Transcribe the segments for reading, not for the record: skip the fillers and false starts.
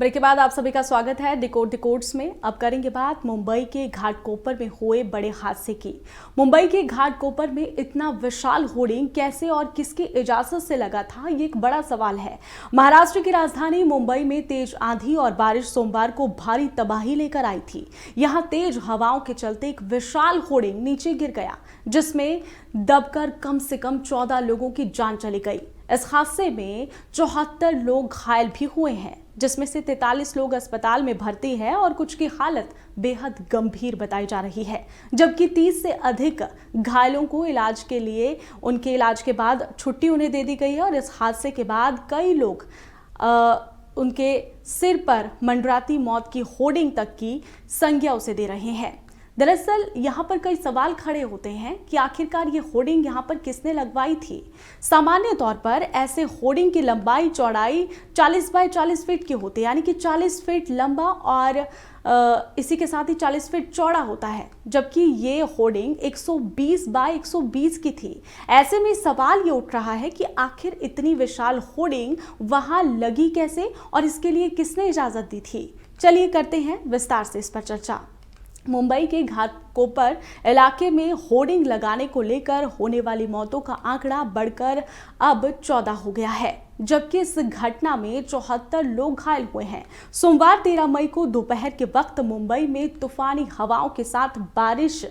Break के बाद आप सभी का स्वागत है डिकोड्स में। अब करेंगे बात मुंबई के घाटकोपर में हुए बड़े हादसे की। मुंबई के घाटकोपर में इतना विशाल होर्डिंग कैसे और किसकी इजाजत से लगा था, ये एक बड़ा सवाल है। महाराष्ट्र की राजधानी मुंबई में तेज आंधी और बारिश सोमवार को भारी तबाही लेकर आई थी। यहाँ तेज हवाओं के चलते एक विशाल होर्डिंग नीचे गिर गया, जिसमें दबकर कम से कम 14 लोगों की जान चली गई। इस हादसे में 74 लोग घायल भी हुए हैं, जिसमें से 43 लोग अस्पताल में भर्ती हैं और कुछ की हालत बेहद गंभीर बताई जा रही है, जबकि 30 से अधिक घायलों को उनके इलाज के बाद छुट्टी उन्हें दे दी गई है। और इस हादसे के बाद कई लोग उनके सिर पर मंडराती मौत की होर्डिंग तक की संज्ञा उसे दे रहे हैं। दरअसल यहाँ पर कई सवाल खड़े होते हैं कि आखिरकार ये होर्डिंग यहाँ पर किसने लगवाई थी। सामान्य तौर पर ऐसे होर्डिंग की लंबाई चौड़ाई 40 बाय 40 फीट की होती है, यानी कि 40 फीट लंबा और इसी के साथ ही 40 फीट चौड़ा होता है, जबकि ये होर्डिंग 120 बाय 120 की थी। ऐसे में सवाल ये उठ रहा है कि आखिर इतनी विशाल होर्डिंग वहां लगी कैसे और इसके लिए किसने इजाजत दी थी। चलिए करते हैं विस्तार से इस पर चर्चा। मुंबई के घाटकोपर इलाके में होर्डिंग लगाने को लेकर होने वाली मौतों का आंकड़ा बढ़कर अब 14 हो गया है, जबकि इस घटना में 74 लोग घायल हुए हैं। सोमवार 13 मई को दोपहर के वक्त मुंबई में तूफानी हवाओं के साथ बारिश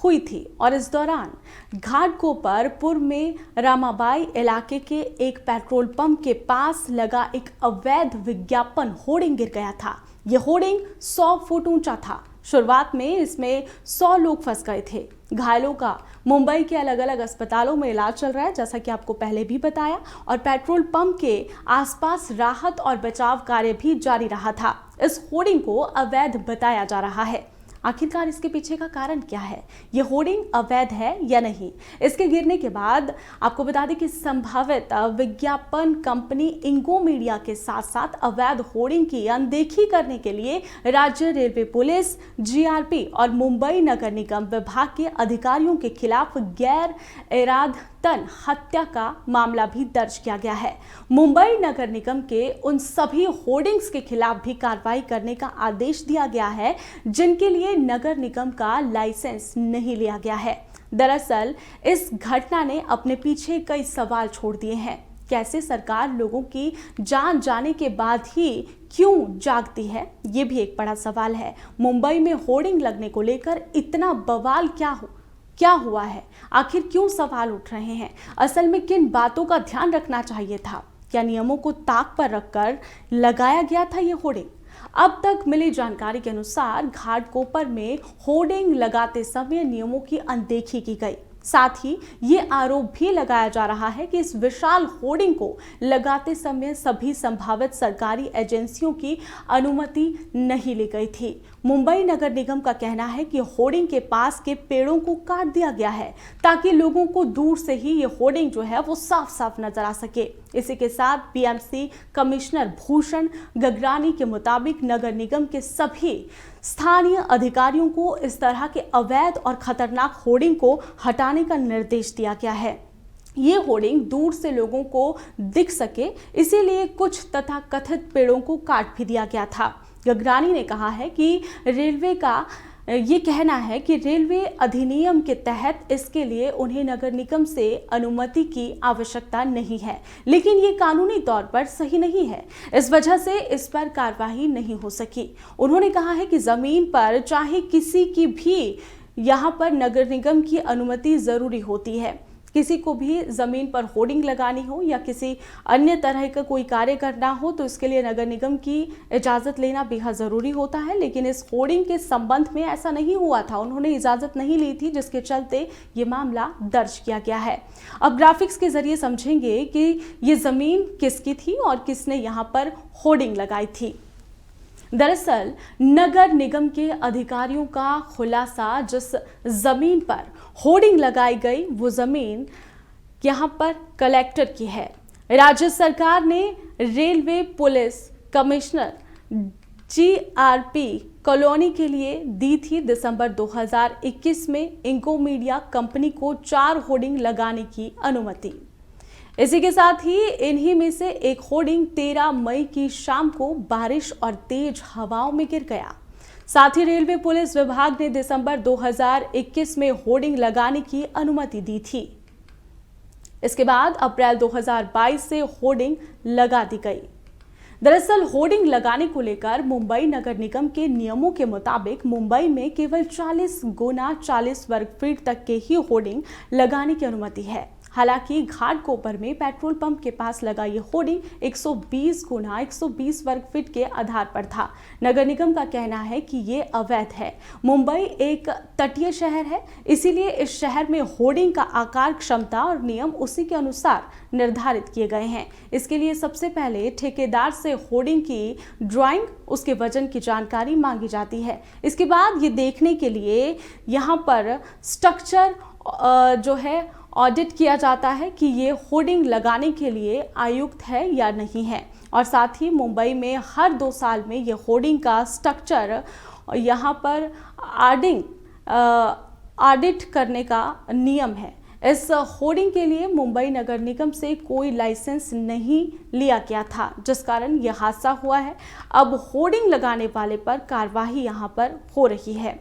हुई थी और इस दौरान घाटकोपर पूर्व में रामाबाई इलाके के एक पेट्रोल पंप के पास लगा एक अवैध विज्ञापन होर्डिंग गिर गया था। यह होर्डिंग 100 फुट ऊंचा था। शुरुआत में इसमें 100 लोग फंस गए थे। घायलों का मुंबई के अलग अलग अस्पतालों में इलाज चल रहा है, जैसा कि आपको पहले भी बताया, और पेट्रोल पंप के आसपास राहत और बचाव कार्य भी जारी रहा था। इस होर्डिंग को अवैध बताया जा रहा है। आखिरकार इसके पीछे का कारण क्या है? ये होर्डिंग अवैध है या नहीं? इसके गिरने के बाद आपको बता दें कि संभावित विज्ञापन कंपनी इंगो मीडिया के साथ साथ अवैध होर्डिंग की अनदेखी करने के लिए राज्य रेलवे पुलिस, जीआरपी और मुंबई नगर निगम विभाग के अधिकारियों के खिलाफ गैर इरादतन हत्या का मामला भी दर्ज किया गया है। मुंबई नगर निगम के उन सभी होर्डिंग्स के खिलाफ भी कार्रवाई करने का आदेश दिया गया है जिनके लिए नगर निगम का लाइसेंस नहीं लिया गया है। दरअसल इस घटना ने अपने पीछे कई सवाल छोड़ दिए हैं। कैसे सरकार लोगों की जान जाने के बाद ही क्यों जागती है, ये भी एक बड़ा सवाल है। मुंबई में होर्डिंग लगने को लेकर इतना बवाल क्या हुआ है? आखिर क्यों सवाल उठ रहे हैं? असल में किन बातों का ध्यान रखना चाहिए था? क्या नियमों को ताक पर रखकर लगाया गया था ये होर्डिंग? अब तक मिली जानकारी के अनुसार घाटकोपर में होर्डिंग लगाते समय नियमों की अनदेखी की गई। साथ ही ये आरोप भी लगाया जा रहा है कि इस विशाल होर्डिंग को लगाते समय सभी संभावित सरकारी एजेंसियों की अनुमति नहीं ली गई थी। मुंबई नगर निगम का कहना है कि होर्डिंग के पास के पेड़ों को काट दिया गया है ताकि लोगों को दूर से ही ये होर्डिंग जो है वो साफ साफ नजर आ सके। इसी के साथ बीएमसी कमिश्नर भूषण गगरानी के मुताबिक नगर निगम के सभी स्थानीय अधिकारियों को इस तरह के अवैध और खतरनाक होर्डिंग को हटाने का निर्देश दिया गया है। ये होर्डिंग दूर से लोगों को दिख सके, इसीलिए कुछ तथाकथित पेड़ों को काट भी दिया गया था। गगरानी ने कहा है कि रेलवे का ये कहना है कि रेलवे अधिनियम के तहत इसके लिए उन्हें नगर निगम से अनुमति की आवश्यकता नहीं है, लेकिन ये कानूनी तौर पर सही नहीं है, इस वजह से इस पर कार्रवाई नहीं हो सकी। उन्होंने कहा है कि जमीन पर चाहे किसी की भी यहाँ पर नगर निगम की अनुमति जरूरी होती है। किसी को भी जमीन पर होर्डिंग लगानी हो या किसी अन्य तरह का कोई कार्य करना हो तो इसके लिए नगर निगम की इजाज़त लेना बेहद ज़रूरी होता है, लेकिन इस होर्डिंग के संबंध में ऐसा नहीं हुआ था। उन्होंने इजाज़त नहीं ली थी, जिसके चलते ये मामला दर्ज किया गया है। अब ग्राफिक्स के जरिए समझेंगे कि ये ज़मीन किसकी थी और किसने यहाँ पर होर्डिंग लगाई थी। दरअसल नगर निगम के अधिकारियों का खुलासा, जिस जमीन पर होर्डिंग लगाई गई वो जमीन यहां पर कलेक्टर की है। राज्य सरकार ने railway police commissioner GRP colony के लिए दी थी दिसंबर 2021 में इंगो मीडिया कंपनी को 4 होर्डिंग लगाने की अनुमति। इसी के साथ ही इन्हीं में से एक होर्डिंग 13 मई की शाम को बारिश और तेज हवाओं में गिर गया। साथ ही रेलवे पुलिस विभाग ने दिसंबर 2021 में होर्डिंग लगाने की अनुमति दी थी। इसके बाद अप्रैल 2022 से होर्डिंग लगा दी गई। दरअसल होर्डिंग लगाने को लेकर मुंबई नगर निगम के नियमों के मुताबिक मुंबई में केवल 40 गुना 40 वर्ग फीट तक के ही होर्डिंग लगाने की अनुमति है। हालांकि घाटकोपर में पेट्रोल पंप के पास लगा ये होर्डिंग 120 गुना 120 वर्ग फीट के आधार पर था। नगर निगम का कहना है कि ये अवैध है। मुंबई एक तटीय शहर है, इसीलिए इस शहर में होर्डिंग का आकार, क्षमता और नियम उसी के अनुसार निर्धारित किए गए हैं। इसके लिए सबसे पहले ठेकेदार से होर्डिंग की ड्राइंग, उसके वजन की जानकारी मांगी जाती है। इसके बाद ये देखने के लिए यहाँ पर स्ट्रक्चर जो है ऑडिट किया जाता है कि ये होर्डिंग लगाने के लिए आयुक्त है या नहीं है। और साथ ही मुंबई में हर 2 साल में ये होर्डिंग का स्ट्रक्चर यहाँ पर ऑडिट करने का नियम है। इस होर्डिंग के लिए मुंबई नगर निगम से कोई लाइसेंस नहीं लिया गया था, जिस कारण यह हादसा हुआ है। अब होर्डिंग लगाने वाले पर कार्रवाई यहाँ पर हो रही है।